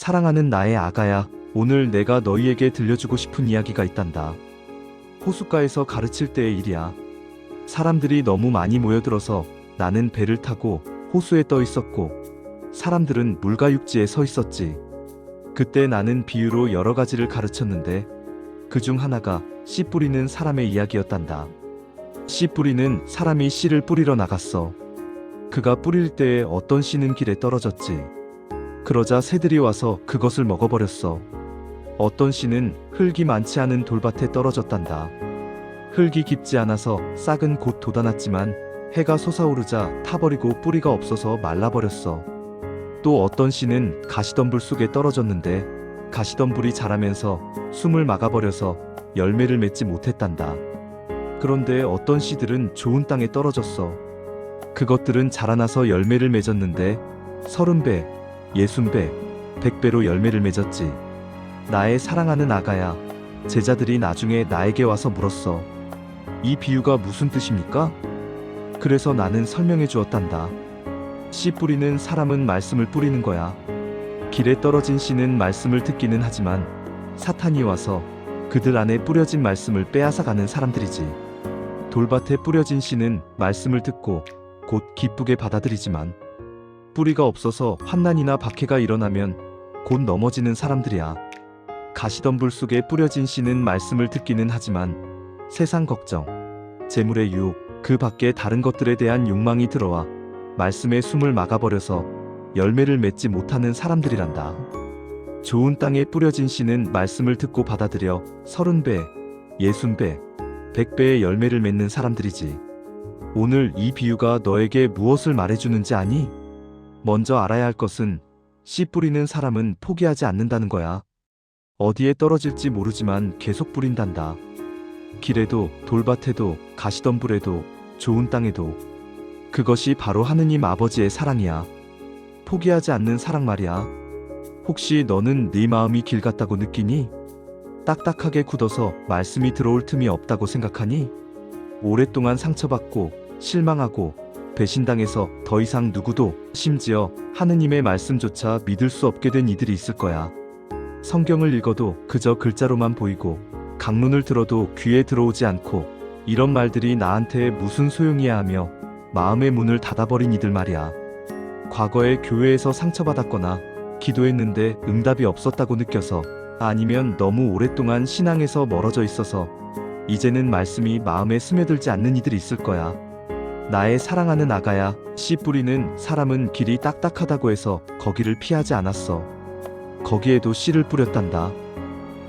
사랑하는 나의 아가야, 오늘 내가 너희에게 들려주고 싶은 이야기가 있단다. 호숫가에서 가르칠 때의 일이야. 사람들이 너무 많이 모여들어서 나는 배를 타고 호수에 떠 있었고, 사람들은 물가 육지에 서 있었지. 그때 나는 비유로 여러 가지를 가르쳤는데, 그중 하나가 씨 뿌리는 사람의 이야기였단다. 씨 뿌리는 사람이 씨를 뿌리러 나갔어. 그가 뿌릴 때에 어떤 씨는 길에 떨어졌지. 그러자 새들이 와서 그것을 먹어버렸어. 어떤 씨는 흙이 많지 않은 돌밭에 떨어졌단다. 흙이 깊지 않아서 싹은 곧 돋아났지만 해가 솟아오르자 타버리고 뿌리가 없어서 말라버렸어. 또 어떤 씨는 가시덤불 속에 떨어졌는데 가시덤불이 자라면서 숨을 막아버려서 열매를 맺지 못했단다. 그런데 어떤 씨들은 좋은 땅에 떨어졌어. 그것들은 자라나서 열매를 맺었는데 30배, 60배, 100배로 열매를 맺었지. 나의 사랑하는 아가야, 제자들이 나중에 나에게 와서 물었어. 이 비유가 무슨 뜻입니까? 그래서 나는 설명해 주었단다. 씨 뿌리는 사람은 말씀을 뿌리는 거야. 길에 떨어진 씨는 말씀을 듣기는 하지만 사탄이 와서 그들 안에 뿌려진 말씀을 빼앗아가는 사람들이지. 돌밭에 뿌려진 씨는 말씀을 듣고 곧 기쁘게 받아들이지만 뿌리가 없어서 환난이나 박해가 일어나면 곧 넘어지는 사람들이야. 가시덤불 속에 뿌려진 씨는 말씀을 듣기는 하지만 세상 걱정, 재물의 유혹, 그 밖에 다른 것들에 대한 욕망이 들어와 말씀의 숨을 막아버려서 열매를 맺지 못하는 사람들이란다. 좋은 땅에 뿌려진 씨는 말씀을 듣고 받아들여 30배, 60배, 100배의 열매를 맺는 사람들이지. 오늘 이 비유가 너에게 무엇을 말해주는지 아니? 먼저 알아야 할 것은 씨 뿌리는 사람은 포기하지 않는다는 거야. 어디에 떨어질지 모르지만 계속 뿌린단다. 길에도, 돌밭에도, 가시덤불에도, 좋은 땅에도. 그것이 바로 하느님 아버지의 사랑이야. 포기하지 않는 사랑 말이야. 혹시 너는 네 마음이 길 같다고 느끼니? 딱딱하게 굳어서 말씀이 들어올 틈이 없다고 생각하니? 오랫동안 상처받고 실망하고 배신당해서 더 이상 누구도, 심지어 하느님의 말씀조차 믿을 수 없게 된 이들이 있을 거야. 성경을 읽어도 그저 글자로만 보이고 강론을 들어도 귀에 들어오지 않고 이런 말들이 나한테 무슨 소용이야 하며 마음의 문을 닫아버린 이들 말이야. 과거에 교회에서 상처받았거나 기도했는데 응답이 없었다고 느껴서, 아니면 너무 오랫동안 신앙에서 멀어져 있어서 이제는 말씀이 마음에 스며들지 않는 이들이 있을 거야. 나의 사랑하는 아가야, 씨 뿌리는 사람은 길이 딱딱하다고 해서 거기를 피하지 않았어. 거기에도 씨를 뿌렸단다.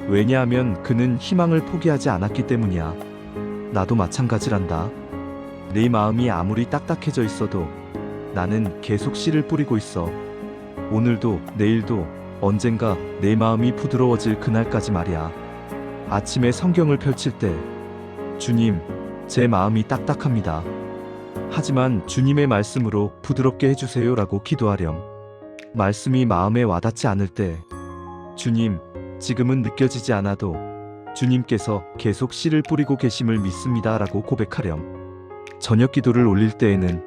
왜냐하면 그는 희망을 포기하지 않았기 때문이야. 나도 마찬가지란다. 네 마음이 아무리 딱딱해져 있어도 나는 계속 씨를 뿌리고 있어. 오늘도 내일도 언젠가 내 마음이 부드러워질 그날까지 말이야. 아침에 성경을 펼칠 때 주님, 제 마음이 딱딱합니다. 하지만 주님의 말씀으로 부드럽게 해주세요 라고 기도하렴. 말씀이 마음에 와닿지 않을 때 주님, 지금은 느껴지지 않아도 주님께서 계속 씨를 뿌리고 계심을 믿습니다 라고 고백하렴. 저녁 기도를 올릴 때에는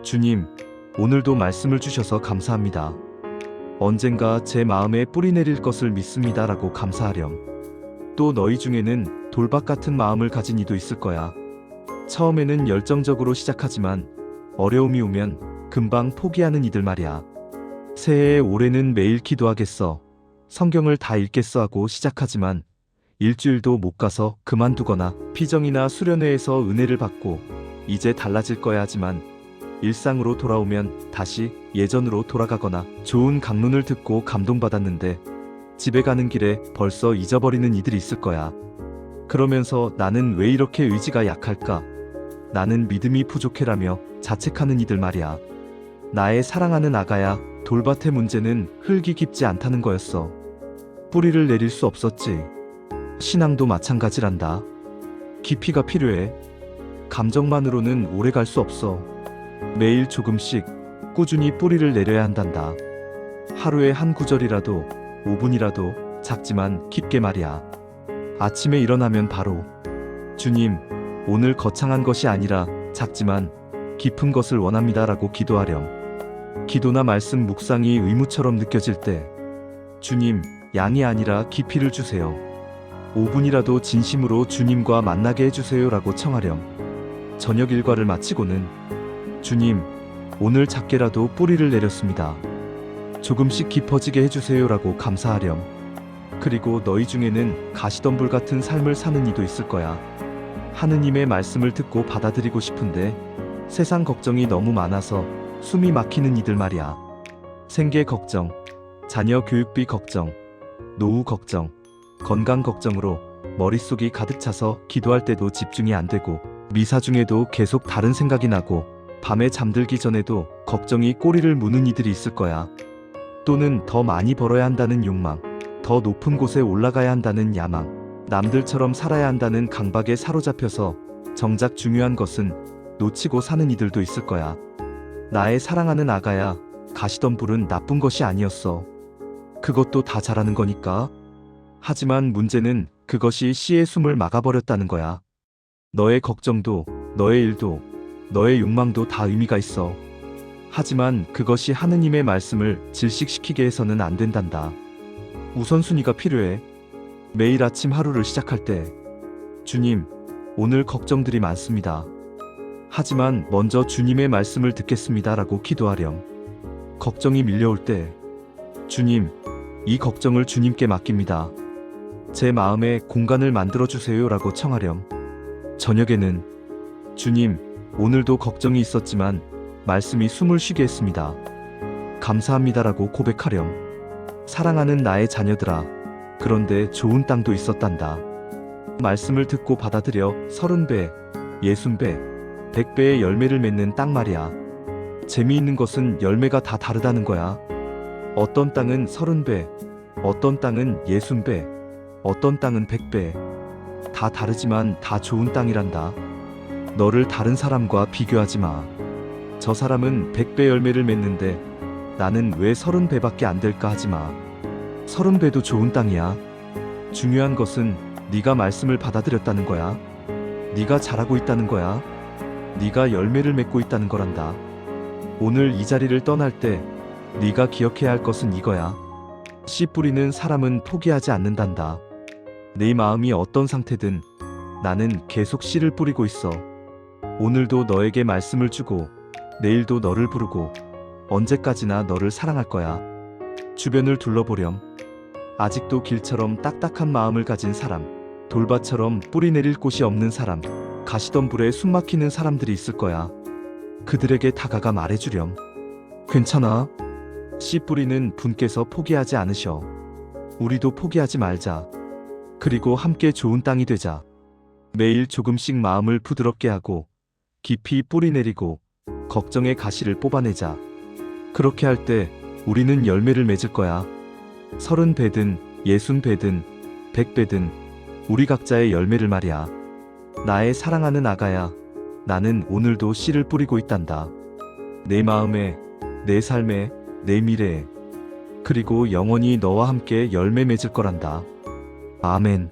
주님, 오늘도 말씀을 주셔서 감사합니다. 언젠가 제 마음에 뿌리 내릴 것을 믿습니다 라고 감사하렴. 또 너희 중에는 돌밭 같은 마음을 가진 이도 있을 거야. 처음에는 열정적으로 시작하지만 어려움이 오면 금방 포기하는 이들 말이야. 새해에 올해는 매일 기도하겠어, 성경을 다 읽겠어 하고 시작하지만 일주일도 못 가서 그만두거나 피정이나 수련회에서 은혜를 받고 이제 달라질 거야 하지만 일상으로 돌아오면 다시 예전으로 돌아가거나 좋은 강론을 듣고 감동받았는데 집에 가는 길에 벌써 잊어버리는 이들이 있을 거야. 그러면서 나는 왜 이렇게 의지가 약할까? 나는 믿음이 부족해라며 자책하는 이들 말이야. 나의 사랑하는 아가야, 돌밭의 문제는 흙이 깊지 않다는 거였어. 뿌리를 내릴 수 없었지. 신앙도 마찬가지란다. 깊이가 필요해. 감정만으로는 오래 갈 수 없어. 매일 조금씩 꾸준히 뿌리를 내려야 한단다. 하루에 한 구절이라도, 5분이라도, 작지만 깊게 말이야. 아침에 일어나면 바로 주님, 오늘 거창한 것이 아니라 작지만 깊은 것을 원합니다 라고 기도하렴. 기도나 말씀 묵상이 의무처럼 느껴질 때 주님, 양이 아니라 깊이를 주세요. 5분이라도 진심으로 주님과 만나게 해주세요라고 청하렴. 저녁 일과를 마치고는 주님, 오늘 작게라도 뿌리를 내렸습니다. 조금씩 깊어지게 해주세요라고 감사하렴. 그리고 너희 중에는 가시덤불 같은 삶을 사는 이도 있을 거야. 하느님의 말씀을 듣고 받아들이고 싶은데 세상 걱정이 너무 많아서 숨이 막히는 이들 말이야. 생계 걱정, 자녀 교육비 걱정, 노후 걱정, 건강 걱정으로 머릿속이 가득 차서 기도할 때도 집중이 안 되고 미사 중에도 계속 다른 생각이 나고 밤에 잠들기 전에도 걱정이 꼬리를 무는 이들이 있을 거야. 또는 더 많이 벌어야 한다는 욕망, 더 높은 곳에 올라가야 한다는 야망, 남들처럼 살아야 한다는 강박에 사로잡혀서 정작 중요한 것은 놓치고 사는 이들도 있을 거야. 나의 사랑하는 아가야, 가시덤불은 나쁜 것이 아니었어. 그것도 다 잘하는 거니까. 하지만 문제는 그것이 씨의 숨을 막아버렸다는 거야. 너의 걱정도, 너의 일도, 너의 욕망도 다 의미가 있어. 하지만 그것이 하느님의 말씀을 질식시키게 해서는 안 된단다. 우선순위가 필요해. 매일 아침 하루를 시작할 때 주님, 오늘 걱정들이 많습니다. 하지만 먼저 주님의 말씀을 듣겠습니다 라고 기도하렴. 걱정이 밀려올 때 주님, 이 걱정을 주님께 맡깁니다. 제 마음에 공간을 만들어주세요 라고 청하렴. 저녁에는 주님, 오늘도 걱정이 있었지만 말씀이 숨을 쉬게 했습니다. 감사합니다 라고 고백하렴. 사랑하는 나의 자녀들아, 그런데 좋은 땅도 있었단다. 말씀을 듣고 받아들여 30배, 60배, 100배의 열매를 맺는 땅 말이야. 재미있는 것은 열매가 다 다르다는 거야. 어떤 땅은 30배, 어떤 땅은 60배, 어떤 땅은 100배. 다 다르지만 다 좋은 땅이란다. 너를 다른 사람과 비교하지 마. 저 사람은 100배 열매를 맺는데 나는 왜 30배밖에 안 될까 하지 마. 30배도 좋은 땅이야. 중요한 것은 네가 말씀을 받아들였다는 거야. 네가 잘하고 있다는 거야. 네가 열매를 맺고 있다는 거란다. 오늘 이 자리를 떠날 때 네가 기억해야 할 것은 이거야. 씨 뿌리는 사람은 포기하지 않는단다. 내 마음이 어떤 상태든 나는 계속 씨를 뿌리고 있어. 오늘도 너에게 말씀을 주고 내일도 너를 부르고 언제까지나 너를 사랑할 거야. 주변을 둘러보렴. 아직도 길처럼 딱딱한 마음을 가진 사람, 돌밭처럼 뿌리 내릴 곳이 없는 사람, 가시덤불에 숨 막히는 사람들이 있을 거야. 그들에게 다가가 말해주렴. 괜찮아. 씨 뿌리는 분께서 포기하지 않으셔. 우리도 포기하지 말자. 그리고 함께 좋은 땅이 되자. 매일 조금씩 마음을 부드럽게 하고 깊이 뿌리 내리고 걱정의 가시를 뽑아내자. 그렇게 할 때 우리는 열매를 맺을 거야. 30배든 60배든 100배든 우리 각자의 열매를 말이야. 나의 사랑하는 아가야, 나는 오늘도 씨를 뿌리고 있단다. 내 마음에, 내 삶에, 내 미래에, 그리고 영원히 너와 함께 열매 맺을 거란다. 아멘.